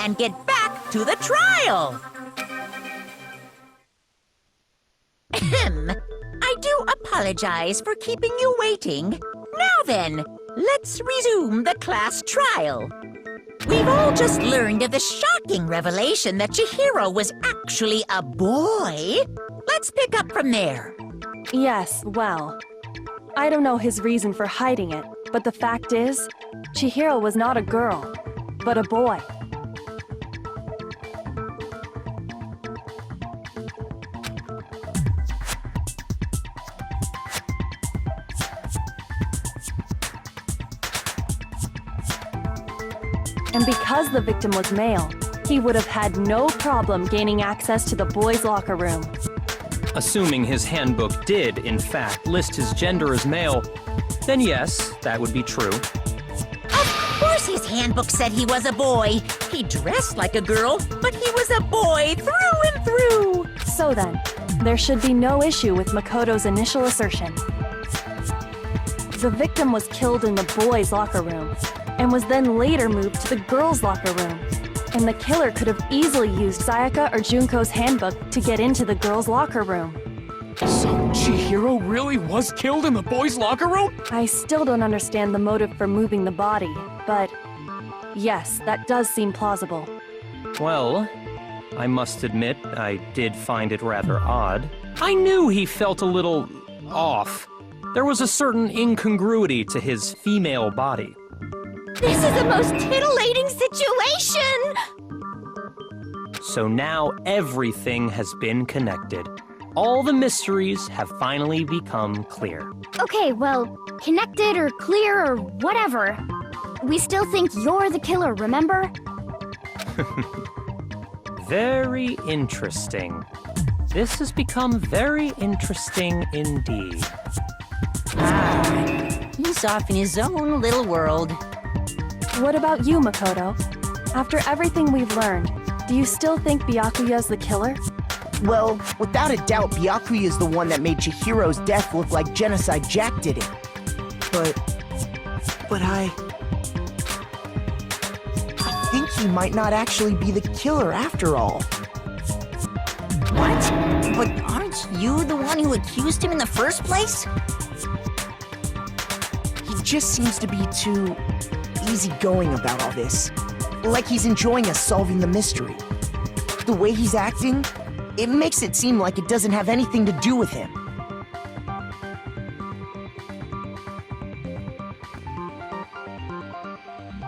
and get back to the trial. I do apologize for keeping you waiting. Now then, let's resume the class trial. We've all just learned of the shocking revelation that Chihiro was actually a boy. Let's pick up from there. Yes, well, I don't know his reason for hiding it, but the fact is, Chihiro was not a girl, but a boy. And because the victim was male, he would have had no problem gaining access to the boys' locker room. Assuming his handbook did, in fact, list his gender as male, then yes, that would be true. Of course his handbook said he was a boy. He dressed like a girl, but he was a boy through and through. So then, there should be no issue with Makoto's initial assertion. The victim was killed in the boys' locker room, and was then later moved to the girls' locker room. And the killer could have easily used Sayaka or Junko's handbook to get into the girls' locker room. So Chihiro really was killed in the boys' locker room? I still don't understand the motive for moving the body, but yes, that does seem plausible. Well, I must admit, I did find it rather odd. I knew he felt a little off. There was a certain incongruity to his female body. This is the most titillating situation! So now everything has been connected. All the mysteries have finally become clear. Okay, well, connected or clear or whatever. We still think you're the killer, remember? Very interesting. This has become very interesting indeed. He's off in his own little world. What about you, Makoto? After everything we've learned, do you still think Byakuya's the killer? Well, without a doubt, Byakuya is the one that made Chihiro's death look like Genocide Jack did it. But I think he might not actually be the killer after all. What? But aren't you the one who accused him in the first place? He just seems to be too easygoing about all this. Like he's enjoying us solving the mystery. The way he's acting, it makes it seem like it doesn't have anything to do with him.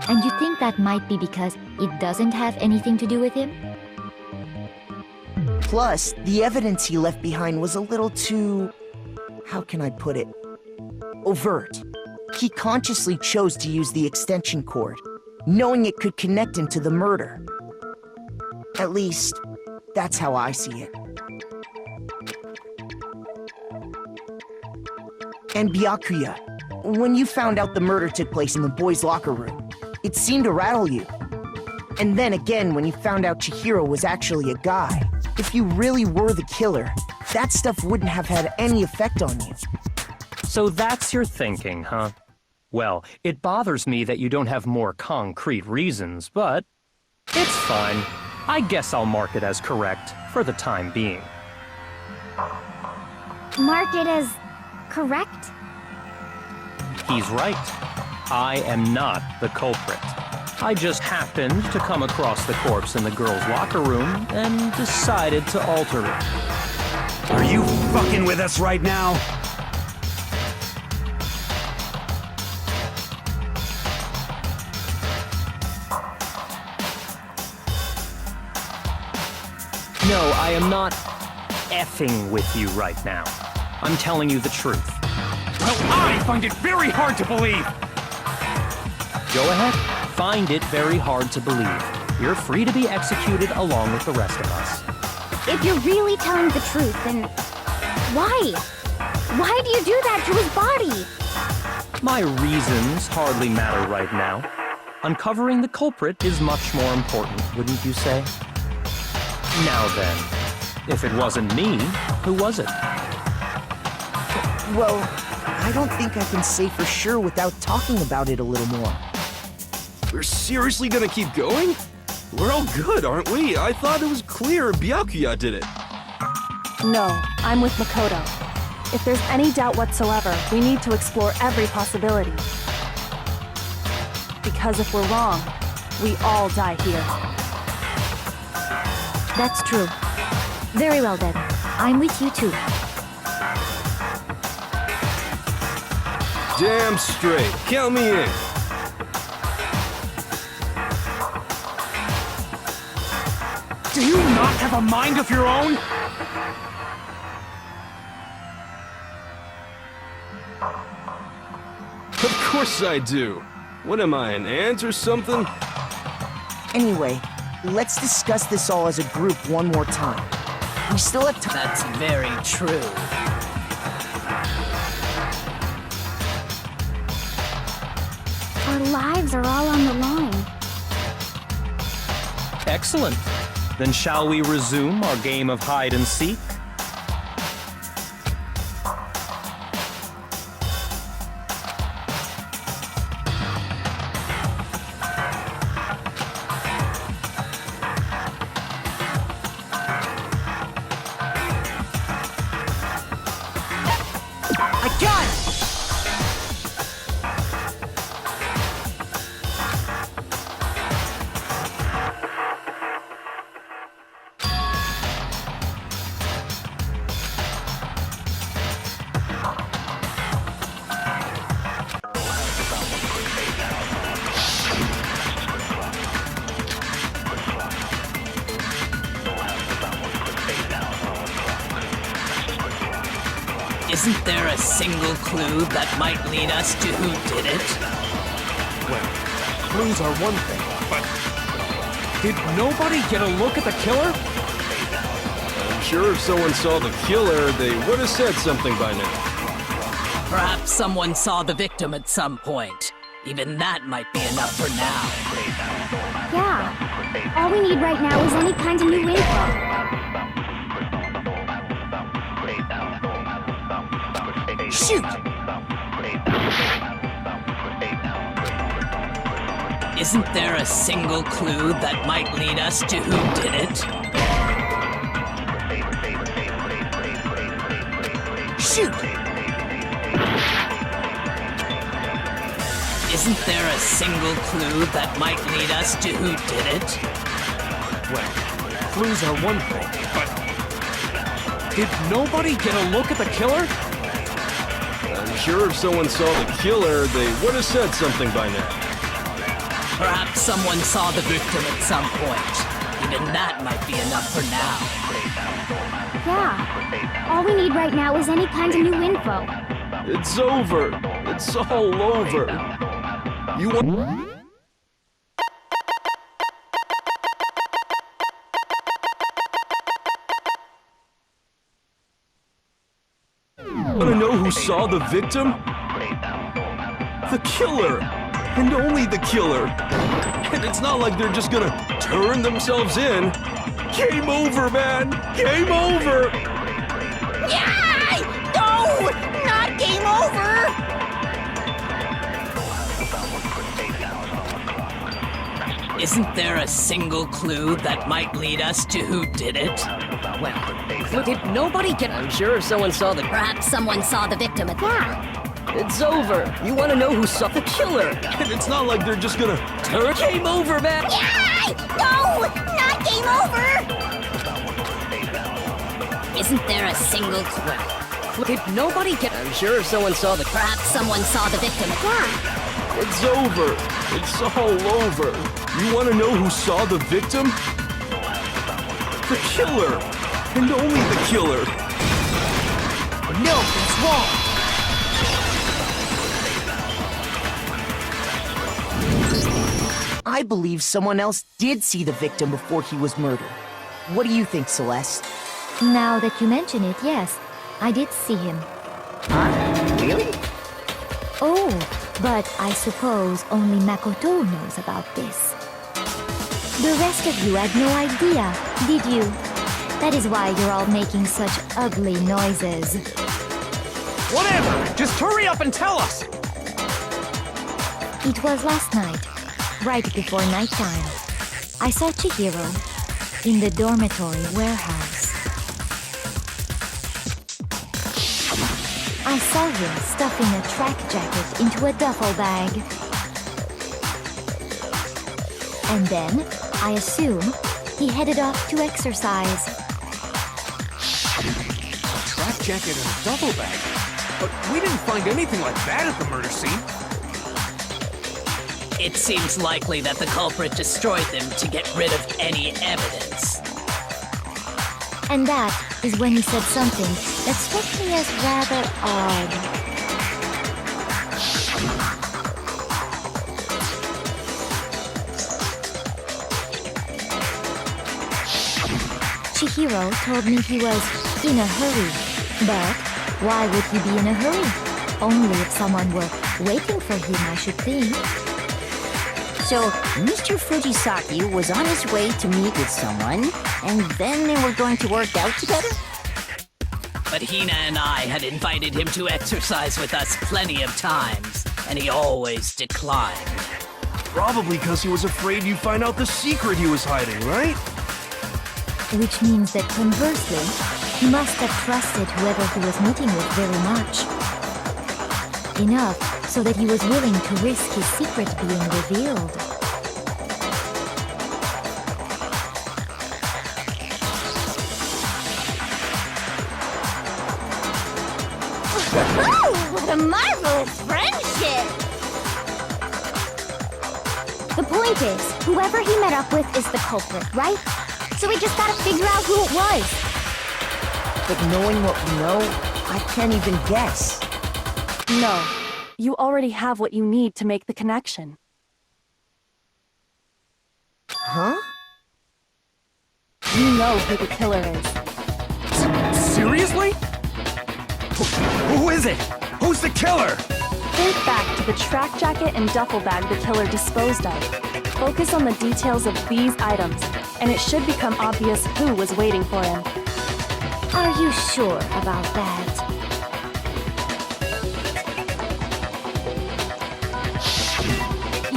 And you think that might be because it doesn't have anything to do with him? Plus, the evidence he left behind was a little too... how can I put it? Overt. He consciously chose to use the extension cord, knowing it could connect him to the murder. At least, that's how I see it. And Byakuya, when you found out the murder took place in the boys' locker room, it seemed to rattle you. And then again, when you found out Chihiro was actually a guy, if you really were the killer, that stuff wouldn't have had any effect on you. So that's your thinking, huh? Well, it bothers me that you don't have more concrete reasons, but it's fine. I guess I'll mark it as correct for the time being. Mark it as correct? He's right. I am not the culprit. I just happened to come across the corpse in the girls' locker room and decided to alter it. Are you fucking with us right now? No, I am not effing with you right now. I'm telling you the truth. Well, I find it very hard to believe! Go ahead. Find it very hard to believe. You're free to be executed along with the rest of us. If you're really telling the truth, then why? Why do you do that to his body? My reasons hardly matter right now. Uncovering the culprit is much more important, wouldn't you say? Now then, if it wasn't me, who was it? Well, I don't think I can say for sure without talking about it a little more. We're seriously gonna keep going? We're all good, aren't we? I thought it was clear Byakuya did it. No, I'm with Makoto. If there's any doubt whatsoever, we need to explore every possibility. Because if we're wrong, we all die here. That's true. Very well then. I'm with you too. Damn straight. Count me in. Do you not have a mind of your own? Of course I do. What am I, an ant or something? Anyway, let's discuss this all as a group one more time. We still have time. That's very true. Our lives are all on the line. Excellent. Then shall we resume our game of hide and seek? I got it! Isn't there a single clue that might lead us to who did it? Well, clues are one thing, but... Did nobody get a look at the killer? I'm sure if someone saw the killer, they would have said something by now. Perhaps someone saw the victim at some point. Even that might be enough for now. Yeah. All we need right now is any kind of new info. Shoot! Isn't there a single clue that might lead us to who did it? Shoot! Isn't there a single clue that might lead us to who did it? Well, clues are one thing, but... Did nobody get a look at the killer? I'm sure if someone saw the killer, they would have said something by now. Perhaps someone saw the victim at some point. Even that might be enough for now. Yeah. All we need right now is any kind of new info. It's over. It's all over. You want... Want to know who saw the victim? The killer! And only the killer! And it's not like they're just gonna turn themselves in. Game over, man! Game over! Yay! No! Not game over! Isn't there a single clue that might lead us to who did it? Well, did nobody get... I'm sure if someone saw the... Perhaps someone saw the victim at... Yeah. It's over. You want to know who saw the killer? And it's not like they're just gonna turn... Game over, man! Yay! No! Not game over! Isn't there a single clue? Well, did nobody get... I'm sure if someone saw the... Perhaps someone saw the victim at... Yeah. It's over. It's all over. You want to know who saw the victim? The killer. And only the killer. No, that's wrong! I believe someone else did see the victim before he was murdered. What do you think, Celeste? Now that you mention it, yes. I did see him. Huh? Really? Oh, but I suppose only Makoto knows about this. The rest of you had no idea, did you? That is why you're all making such ugly noises. Whatever! Just hurry up and tell us! It was last night, right before nighttime. I saw Chihiro in the dormitory warehouse. I saw him stuffing a track jacket into a duffel bag. And then, I assume, he headed off to exercise. A track jacket and a duffel bag? But we didn't find anything like that at the murder scene. It seems likely that the culprit destroyed them to get rid of any evidence. And that is when he said something that struck me as rather odd. Chihiro told me he was in a hurry. But why would he be in a hurry? Only if someone were waiting for him, I should think. So, Mr. Fujisaki was on his way to meet with someone, and then they were going to work out together? But Hina and I had invited him to exercise with us plenty of times, and he always declined. Probably because he was afraid you'd find out the secret he was hiding, right? Which means that conversely, he must have trusted whoever he was meeting with very much. Enough so that he was willing to risk his secret being revealed. What a marvelous friendship! The point is, whoever he met up with is the culprit, right? So we just gotta figure out who it was. But knowing what we know, I can't even guess. No, you already have what you need to make the connection. Huh? You know who the killer is. Seriously? Who is it? Who's the killer? Think back to the track jacket and duffel bag the killer disposed of. Focus on the details of these items, and it should become obvious who was waiting for him. Are you sure about that?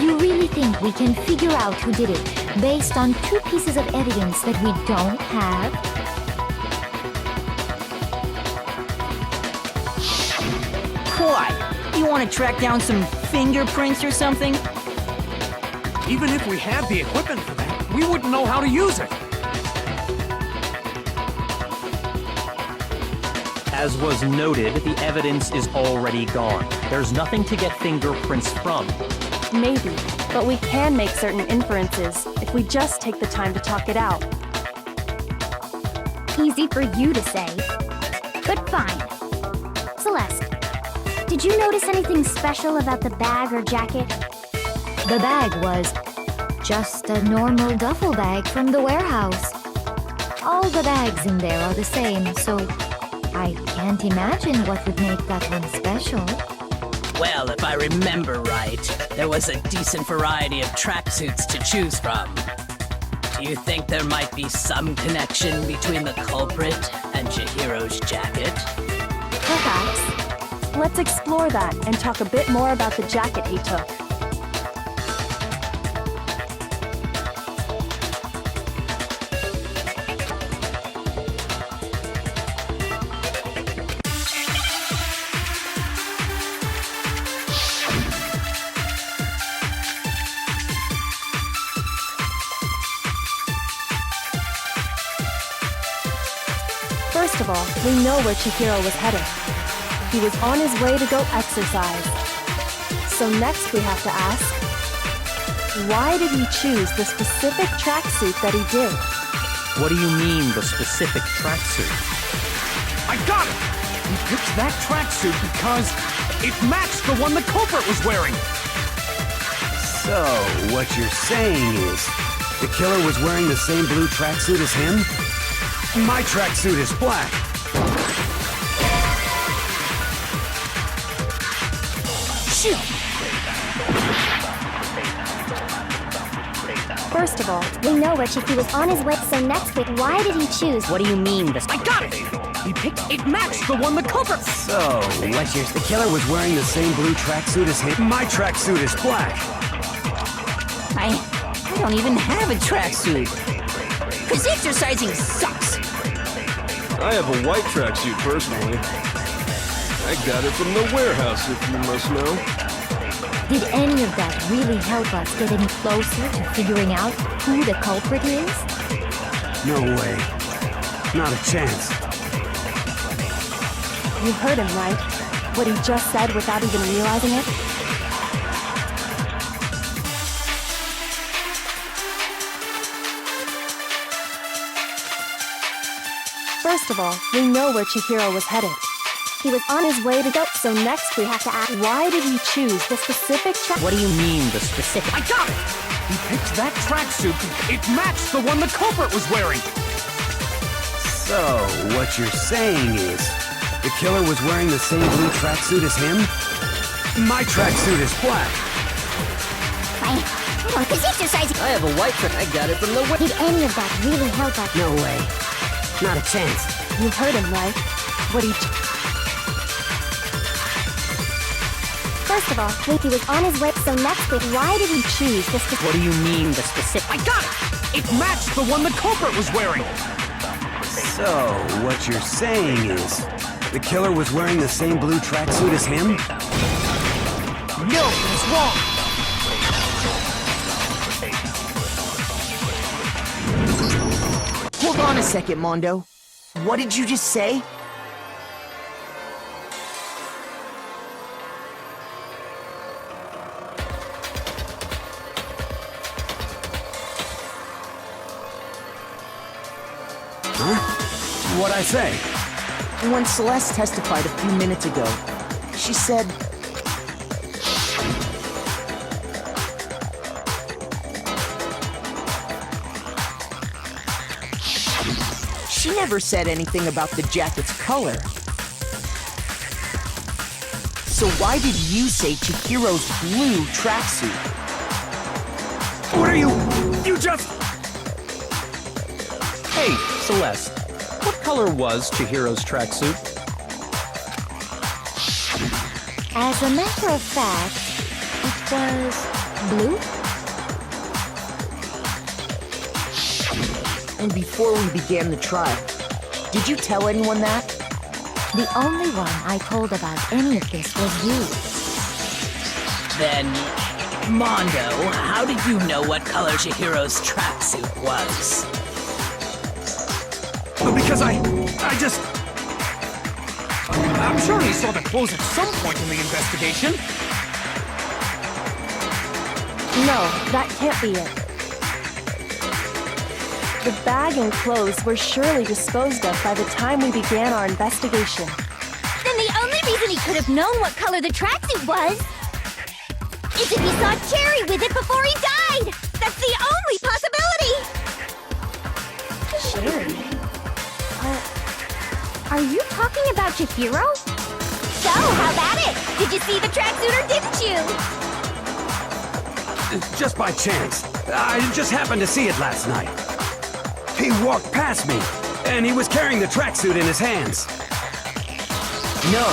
You really think we can figure out who did it based on two pieces of evidence that we don't have? Why? You want to track down some fingerprints or something? Even if we had the equipment for that, we wouldn't know how to use it. As was noted, the evidence is already gone. There's nothing to get fingerprints from. Maybe, but we can make certain inferences if we just take the time to talk it out. Easy for you to say. But fine. Celeste, did you notice anything special about the bag or jacket? The bag was just a normal duffel bag from the warehouse. All the bags in there are the same, so I can't imagine what would make that one special. Well, if I remember right, there was a decent variety of tracksuits to choose from. Do you think there might be some connection between the culprit and Chihiro's jacket? Perhaps. Let's explore that and talk a bit more about the jacket he took. First of all, we know where Chihiro was headed. He was on his way to go exercise. So next we have to ask, why did he choose the specific tracksuit that he did? What do you mean, the specific tracksuit? I got it! He picked that tracksuit because it matched the one the culprit was wearing. So, what you're saying is, the killer was wearing the same blue tracksuit as him? My tracksuit is black. Shoot! First of all, We know where Chicky was on his way, so next week, why did he choose? What do you mean, the... I got it! He picked it matched the one the culprit. So, what you're... The killer was wearing the same blue tracksuit as him? My tracksuit is black. I I don't even have a tracksuit. This exercising sucks. I have a white tracksuit personally. I got it from the warehouse, if you must know. Did any of that really help us get any closer to figuring out who the culprit is? No way. Not a chance. You heard him, right? What he just said without even realizing it? First of all, we know where Chihiro was headed. He was on his way to go, so next we have to ask, why did he choose the specific track? What do you mean, the specific? I got it! He picked that tracksuit. It matched the one the culprit was wearing. So, what you're saying is, the killer was wearing the same blue tracksuit as him? My tracksuit is black. This exercising. I have a white track. I got it from the Did any of that really help us? No way. Not a chance. You heard him, right? What he... First of all, he was on his way, so next week, why did he choose this? What do you mean, the specific? I got it! It matched the one the culprit was wearing. So, what you're saying is, the killer was wearing the same blue tracksuit as him? No, he's wrong. Hold on a second, Mondo. What did you just say? Huh? What'd I say? When Celeste testified a few minutes ago, she said... She never said anything about the jacket's color. So why did you say Chihiro's blue tracksuit? What are you... You just... Hey, Celeste, what color was Chihiro's tracksuit? As a matter of fact, it was blue. And before we began the trial, did you tell anyone that? The only one I told about any of this was you. Then, Mondo, how did you know what color Chihiro's tracksuit was? Because I just... I'm sure he saw the clothes at some point in the investigation. No, that can't be it. The bag and clothes were surely disposed of by the time we began our investigation. Then the only reason he could have known what color the tracksuit was is if he saw Cherry with it before he died! That's the only possibility! Cherry? Are you talking about Chihiro? So, how about it? Did you see the tracksuit or didn't you? Just by chance. I just happened to see it last night. He walked past me, and he was carrying the tracksuit in his hands. No,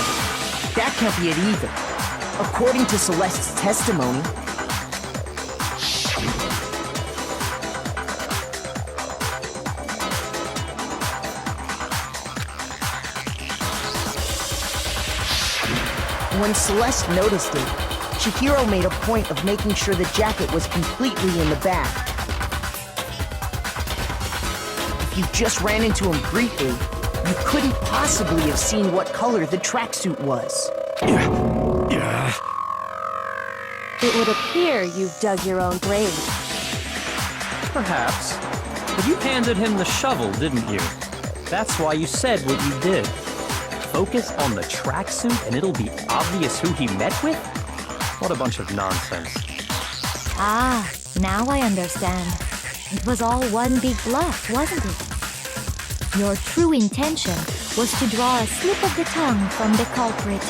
that can't be it either. According to Celeste's testimony, when Celeste noticed it, Chihiro made a point of making sure the jacket was completely in the bag. If you just ran into him briefly, you couldn't possibly have seen what color the tracksuit was. Yeah. It would appear you've dug your own grave. Perhaps. But you handed him the shovel, didn't you? That's why you said what you did. Focus on the tracksuit and it'll be obvious who he met with? What a bunch of nonsense. Ah, now I understand. It was all one big bluff, wasn't it? Your true intention was to draw a slip of the tongue from the culprit.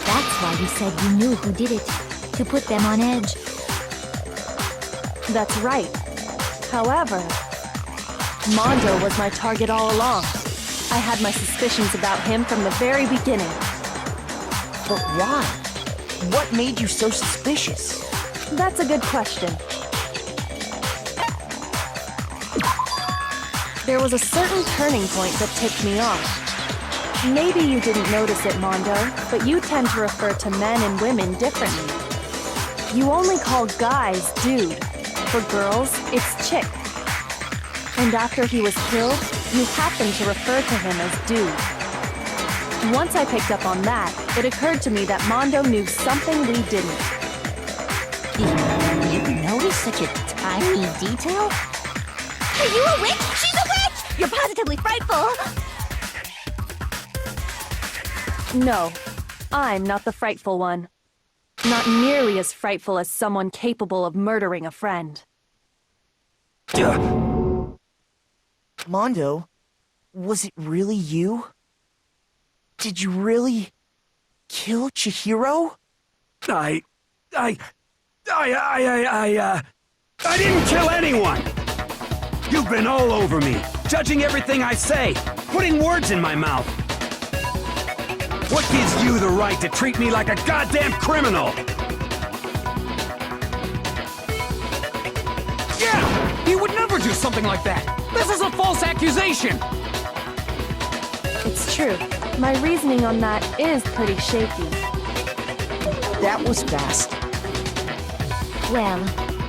That's why you said you knew who did it, to put them on edge. That's right. However, Mondo was my target all along. I had my suspicions about him from the very beginning. But why? What made you so suspicious? That's a good question. There was a certain turning point that tipped me off. Maybe you didn't notice it, Mondo, but you tend to refer to men and women differently. You only call guys dude. For girls, it's chick. And after he was killed, you happened to refer to him as dude. Once I picked up on that, it occurred to me that Mondo knew something we didn't. You noticed such a tiny detail? Are you a witch? She's a witch! You're positively frightful! No, I'm not the frightful one. Not nearly as frightful as someone capable of murdering a friend. Mondo, was it really you? Did you really kill Chihiro? I didn't kill anyone! You've been all over me, judging everything I say, putting words in my mouth. What gives you the right to treat me like a goddamn criminal? Yeah! He would never do something like that! This is a false accusation! It's true. My reasoning on that is pretty shaky. That was fast. Well,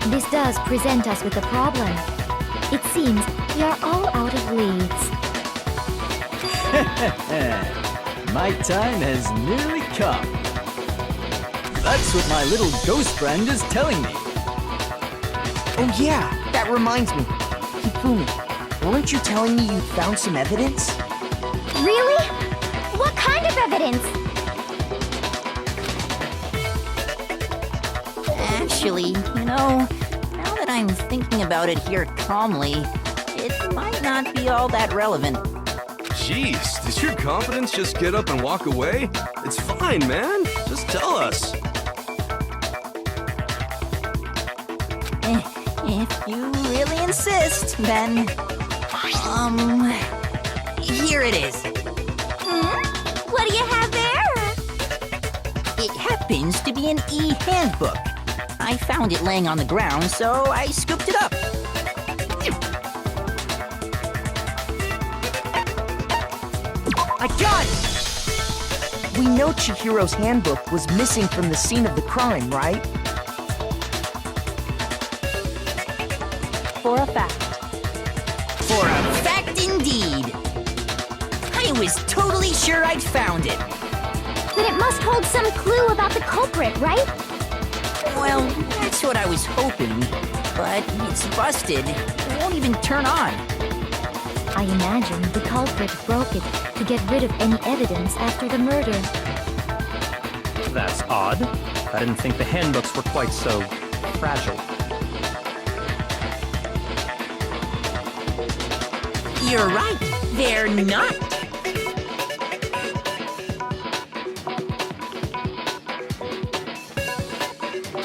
this does present us with a problem. It seems we are all out of leads. My time has nearly come. That's what my little ghost friend is telling me. Oh yeah, that reminds me. Hifumi, weren't you telling me you found some evidence? Really? What kind of evidence? Actually, now that I'm thinking about it here calmly, it might not be all that relevant. Jeez, does your confidence just get up and walk away? It's fine, man. Just tell us. If you really insist, then... here it is. What do you have there? It happens to be an e-handbook. I found it laying on the ground, so I scooped it up. I got it! We know Chihiro's handbook was missing from the scene of the crime, right? For a fact. For a fact indeed. I was totally sure I'd found it. Then it must hold some clue about the culprit, right? Well, that's what I was hoping. But it's busted. It won't even turn on. I imagine the culprit broke it to get rid of any evidence after the murder. That's odd. I didn't think the handbooks were quite so fragile. You're right. They're not.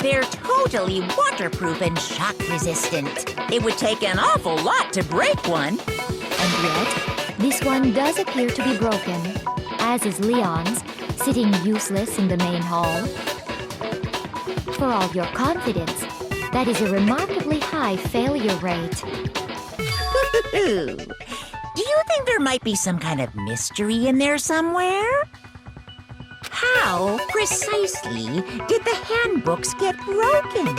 They're totally waterproof and shock resistant. It would take an awful lot to break one. And yet, this one does appear to be broken, as is Leon's, sitting useless in the main hall. For all your confidence, that is a remarkably high failure rate. Do you think there might be some kind of mystery in there somewhere? How precisely did the handbooks get broken?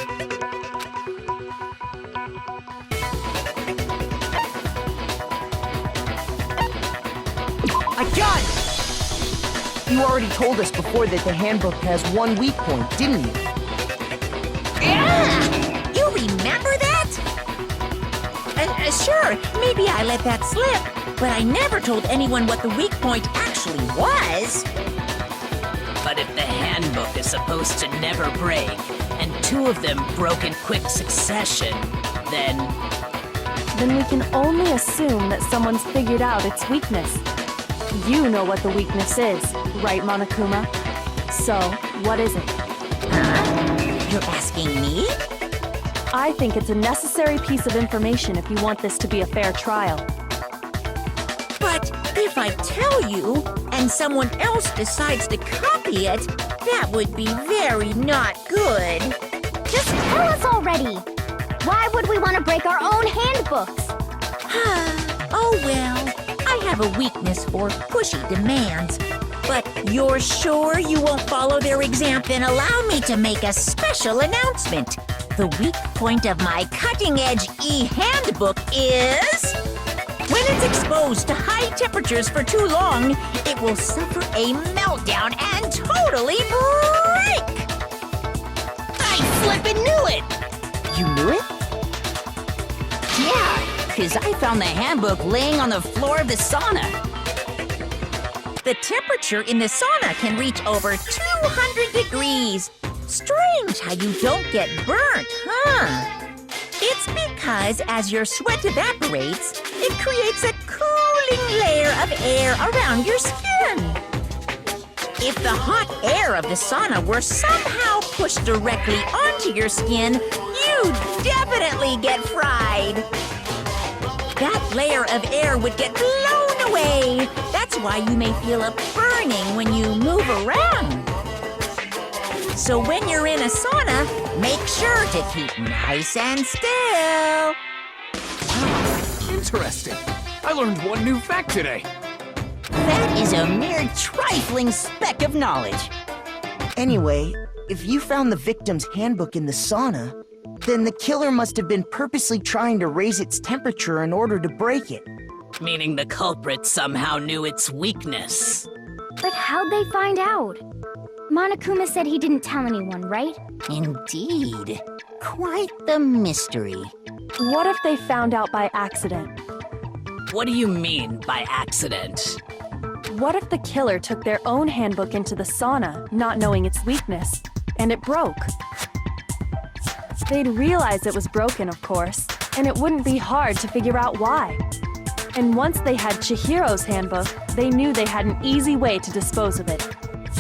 I got it! You already told us before that the handbook has one weak point, didn't you? Yeah! You remember that? Sure, maybe I let that slip, but I never told anyone what the weak point actually was. But if the handbook is supposed to never break, and two of them broke in quick succession, then Then we can only assume that someone's figured out its weakness. You know what the weakness is, right, Monokuma? So, what is it? You're asking me? I think it's a necessary piece of information if you want this to be a fair trial. But if I tell you, and someone else decides to copy it, that would be very not good. Just tell us already! Why would we want to break our own handbooks? Oh well, I have a weakness for pushy demands. But you're sure you won't follow their example? Then allow me to make a special announcement. The weak point of my cutting-edge e-handbook is... when it's exposed to high temperatures for too long, it will suffer a meltdown and totally break! I flippin' knew it! You knew it? Yeah, because I found the handbook laying on the floor of the sauna. The temperature in the sauna can reach over 200 degrees. Strange how you don't get burnt, huh? It's because as your sweat evaporates, it creates a cooling layer of air around your skin. If the hot air of the sauna were somehow pushed directly onto your skin, you'd definitely get fried. That layer of air would get blown away. That's why you may feel a burning when you move around. So when you're in a sauna, make sure to keep nice and still. Interesting. I learned one new fact today. That is a mere trifling speck of knowledge. Anyway, if you found the victim's handbook in the sauna, then the killer must have been purposely trying to raise its temperature in order to break it. Meaning the culprit somehow knew its weakness. But how'd they find out? Monokuma said he didn't tell anyone, right? Indeed. Quite the mystery. What if they found out by accident? What do you mean by accident? What if the killer took their own handbook into the sauna, not knowing its weakness, and it broke? They'd realize it was broken, of course, and it wouldn't be hard to figure out why. And once they had Chihiro's handbook, they knew they had an easy way to dispose of it.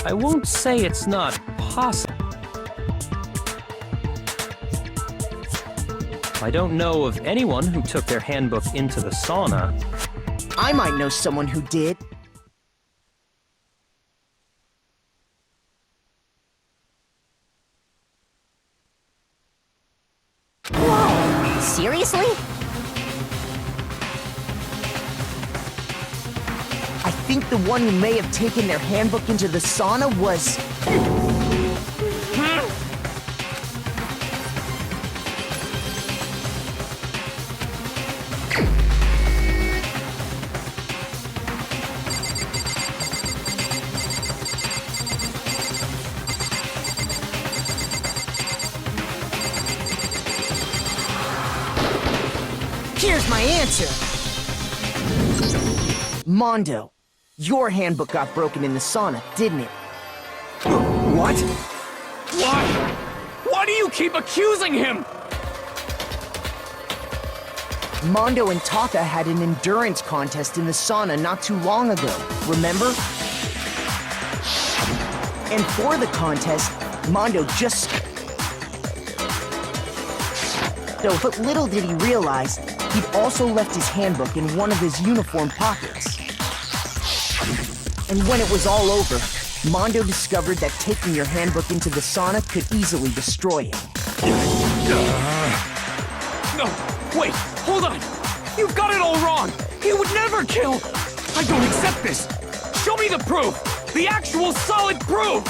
I won't say it's not possible. I don't know of anyone who took their handbook into the sauna. I might know someone who did. Whoa! Seriously? I think the one who may have taken their handbook into the sauna was... Here's my answer! Mondo, your handbook got broken in the sauna, didn't it? What? Why? Why do you keep accusing him? Mondo and Taka had an endurance contest in the sauna not too long ago, remember? And for the contest, Mondo just... But little did he realize, he'd also left his handbook in one of his uniform pockets. And when it was all over, Mondo discovered that taking your handbook into the sauna could easily destroy it. No, wait, hold on! You've got it all wrong! He would never kill! I don't accept this! Show me the proof! The actual solid proof!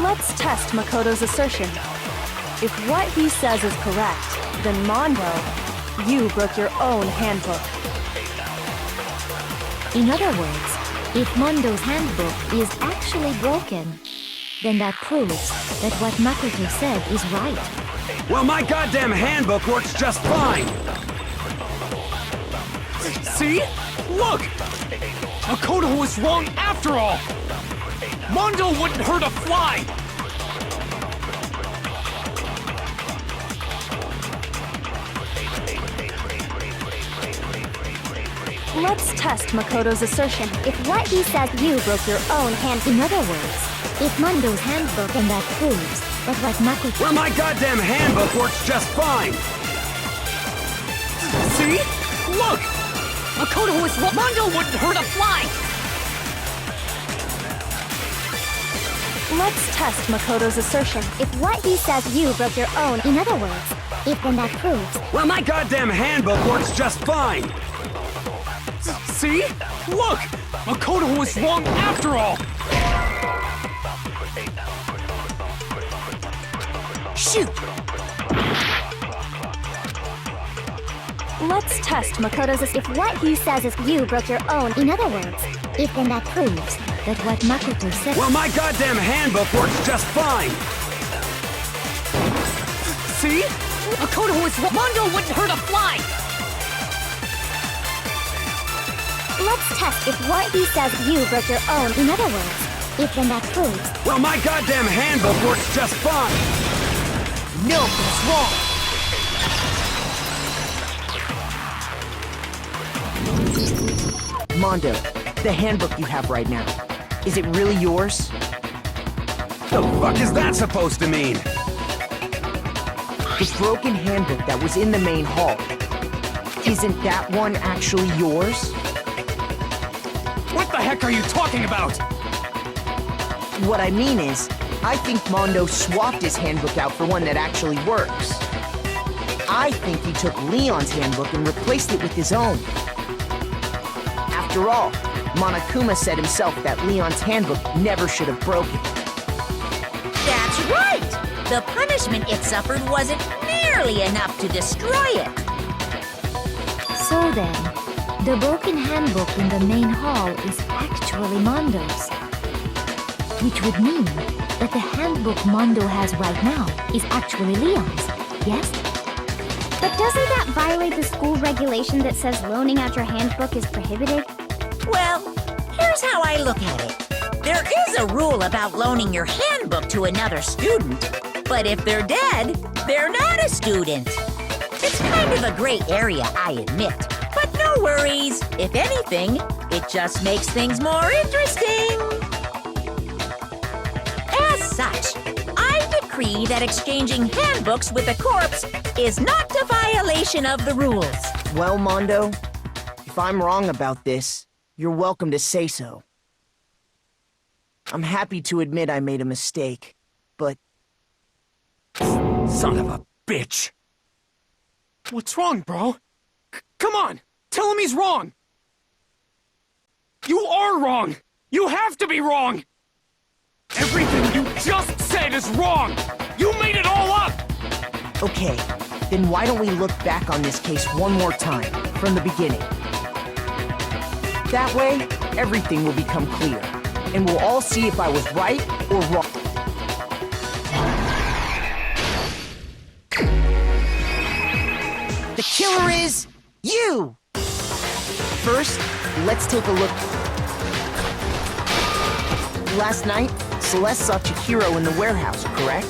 Let's test Makoto's assertion. If what he says is correct, then Mondo, you broke your own handbook. In other words, if Mondo's handbook is actually broken, then that proves that what Makoto said is right. Well, my goddamn handbook works just fine! See? Look! Makoto was wrong after all! Mondo wouldn't hurt a fly! Let's test Makoto's assertion. If what he says you broke your own hand, in other words, If Mondo's handbook and that proves that what Makoto... Well, my goddamn handbook works just fine! See? Look! Makoto was wrong. Mondo wouldn't hurt a fly! Let's test Makoto's assertion. If what he says you broke your own, in other words, if then that proves... Well, my goddamn handbook works just fine! See? Look! Makoto was wrong after all! Shoot! Let's test Makoto's If what he says is you broke your own, in other words, if then that proves that what Makoto said... Well, my goddamn handbook works just fine! See? Makoto was wrong. Mondo wouldn't hurt a fly! Let's test if what he says you broke your own, in other words, if then that proves... Well, my goddamn handbook works just fine! No, it's wrong! Mondo, the handbook you have right now, is it really yours? The fuck is that supposed to mean? The broken handbook that was in the main hall, isn't that one actually yours? What the heck are you talking about? What I mean is, I think Mondo swapped his handbook out for one that actually works. I think he took Leon's handbook and replaced it with his own. After all, Monokuma said himself that Leon's handbook never should have broken. That's right! The punishment it suffered wasn't nearly enough to destroy it. So then, the broken handbook in the main hall is actually Mondo's. Which would mean that the handbook Mondo has right now is actually Leon's, yes? But doesn't that violate the school regulation that says loaning out your handbook is prohibited? Well, here's how I look at it. There is a rule about loaning your handbook to another student, but if they're dead, they're not a student. It's kind of a gray area, I admit. But no worries. If anything, it just makes things more interesting. As such, I decree that exchanging handbooks with a corpse is not a violation of the rules. Well, Mondo, if I'm wrong about this, you're welcome to say so. I'm happy to admit I made a mistake, but... Son of a bitch! What's wrong, bro? Come on! Tell him he's wrong! You are wrong! You have to be wrong! Everything you just said is wrong! You made it all up! Okay, then why don't we look back on this case one more time, from the beginning? That way, everything will become clear, and we'll all see if I was right or wrong. The killer is you! First, let's take a look. Last night, Celeste saw Chihiro in the warehouse, correct?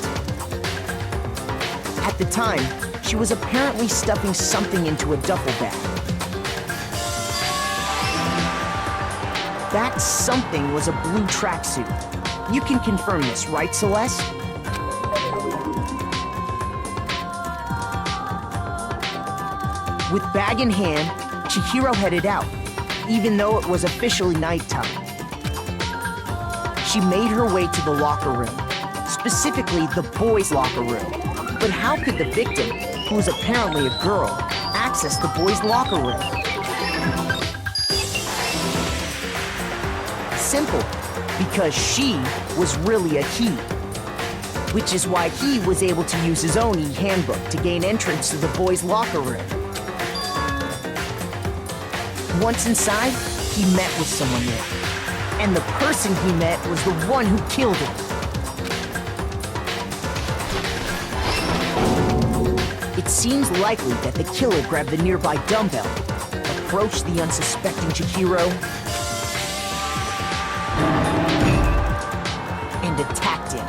At the time, she was apparently stuffing something into a duffel bag. That something was a blue tracksuit. You can confirm this, right, Celeste? With bag in hand, Chihiro headed out, even though it was officially nighttime. She made her way to the locker room, specifically the boys' locker room. But how could the victim, who was apparently a girl, access the boys' locker room? Simple, because she was really a he. Which is why he was able to use his own e-handbook to gain entrance to the boys' locker room. Once inside, he met with someone there. And the person he met was the one who killed him. It seems likely that the killer grabbed the nearby dumbbell, approached the unsuspecting Chihiro, and attacked him.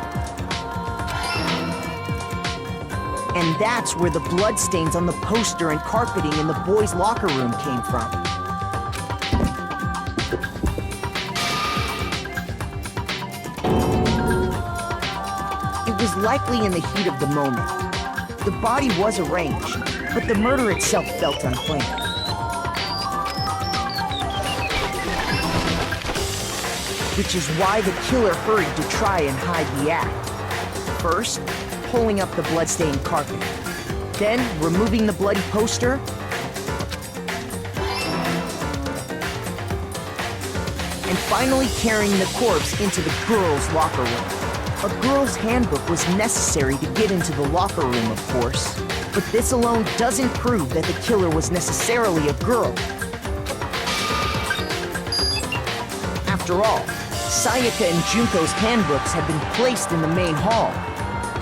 And that's where the bloodstains on the poster and carpeting in the boys' locker room came from. likely in the heat of the moment. The body was arranged, but the murder itself felt unplanned. Which is why the killer hurried to try and hide the act. First, pulling up the bloodstained carpet. Then, removing the bloody poster. And finally carrying the corpse into the girls' locker room. A girl's handbook was necessary to get into the locker room, of course. But this alone doesn't prove that the killer was necessarily a girl. After all, Sayaka and Junko's handbooks had been placed in the main hall.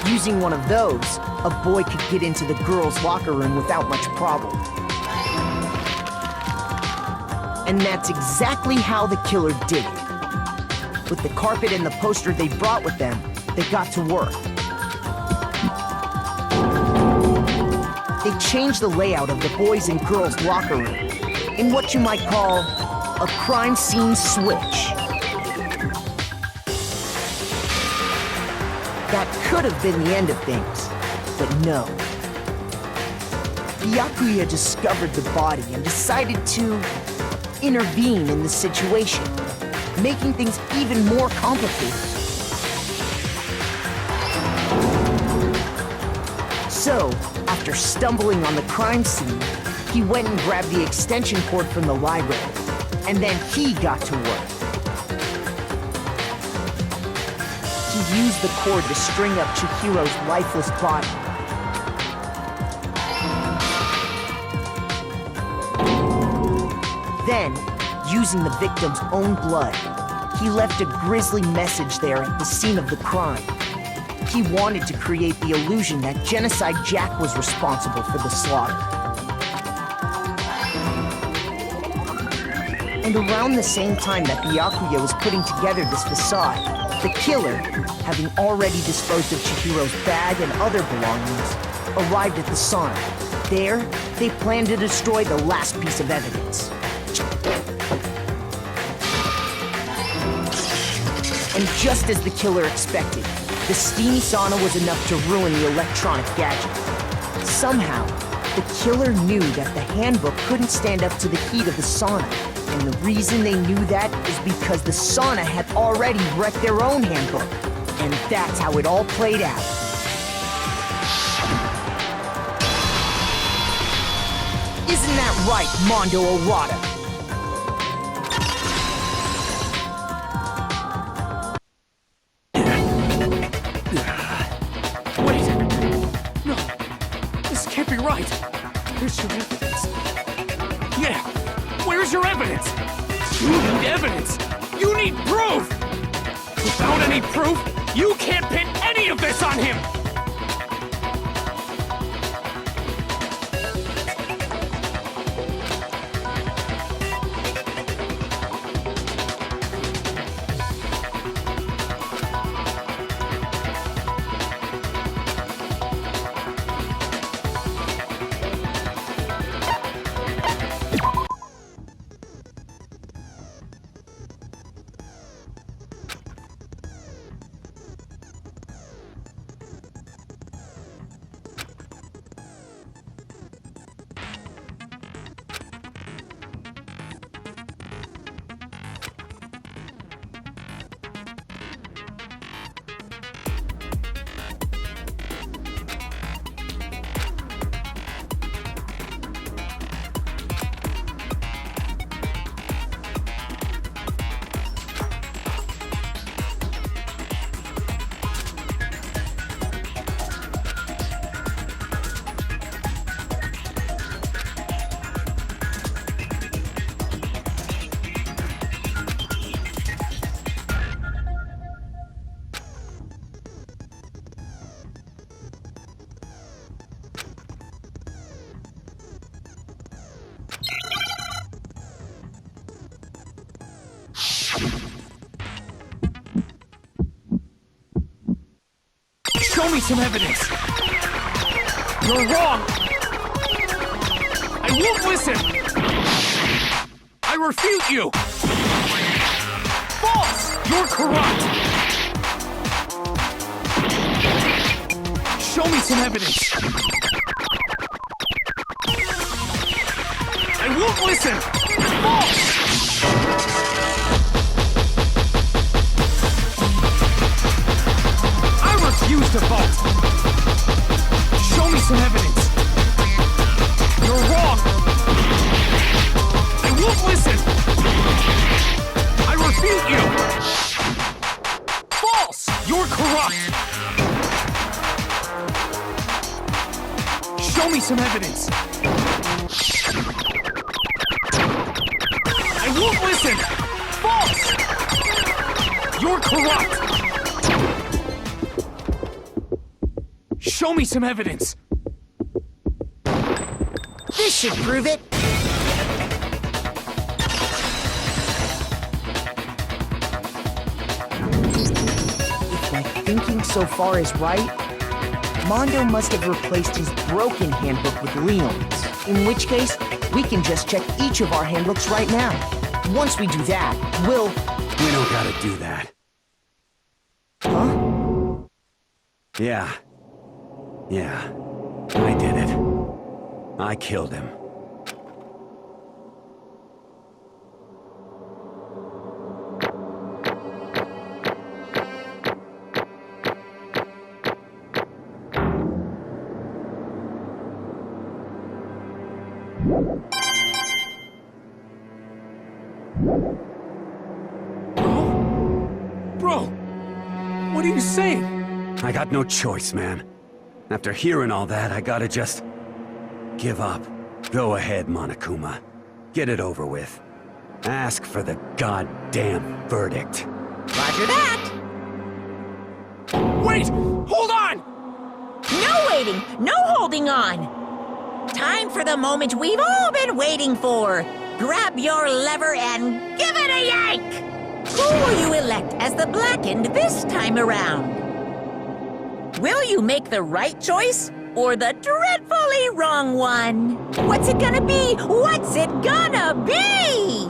Using one of those, a boy could get into the girls' locker room without much problem. And that's exactly how the killer did it. With the carpet and the poster they brought with them, they got to work. They changed the layout of the boys' and girls' locker room in what you might call a crime scene switch. That could have been the end of things, but no. Byakuya discovered the body and decided to intervene in the situation, making things even more complicated. So, after stumbling on the crime scene, he went and grabbed the extension cord from the library, and then he got to work. He used the cord to string up Chihiro's lifeless body. Then, using the victim's own blood, he left a grisly message there at the scene of the crime. He wanted to create the illusion that Genocide Jack was responsible for the slaughter. And around the same time that Byakuya was putting together this facade, the killer, having already disposed of Chihiro's bag and other belongings, arrived at the sauna. There, they planned to destroy the last piece of evidence. And just as the killer expected, the steamy sauna was enough to ruin the electronic gadget. Somehow, the killer knew that the handbook couldn't stand up to the heat of the sauna. And the reason they knew that is because the sauna had already wrecked their own handbook. And that's how it all played out. Isn't that right, Mondo Owada? Wait! No! This can't be right! Where's your evidence? Yeah! Where's your evidence? You need evidence! You need proof! Without any proof, you can't pin any of this on him! Show me some evidence! You're wrong! I won't listen! I refute you! False! You're corrupt! Show me some evidence. I won't listen. False. I refuse to vote. Show me some evidence. You're wrong. I won't listen. I refute you. False. You're corrupt. Show me some evidence. I won't listen. False. You're corrupt. Show me some evidence. This should prove it. If my thinking so far is right, Mondo must have replaced his broken handbook with Leon's. In which case, we can just check each of our handbooks right now. Once we do that, we'll... We don't gotta do that. Huh? Yeah. I did it. I killed him. Bro, what are you saying? I got no choice, man. After hearing all that, I gotta just... give up. Go ahead, Monokuma. Get it over with. Ask for the goddamn verdict. Roger that. Wait! Hold on! No waiting, no holding on. Time for the moment we've all been waiting for. Grab your lever and give it a yank! Who will you elect as the Blackened this time around? Will you make the right choice or the dreadfully wrong one? What's it gonna be? What's it gonna be?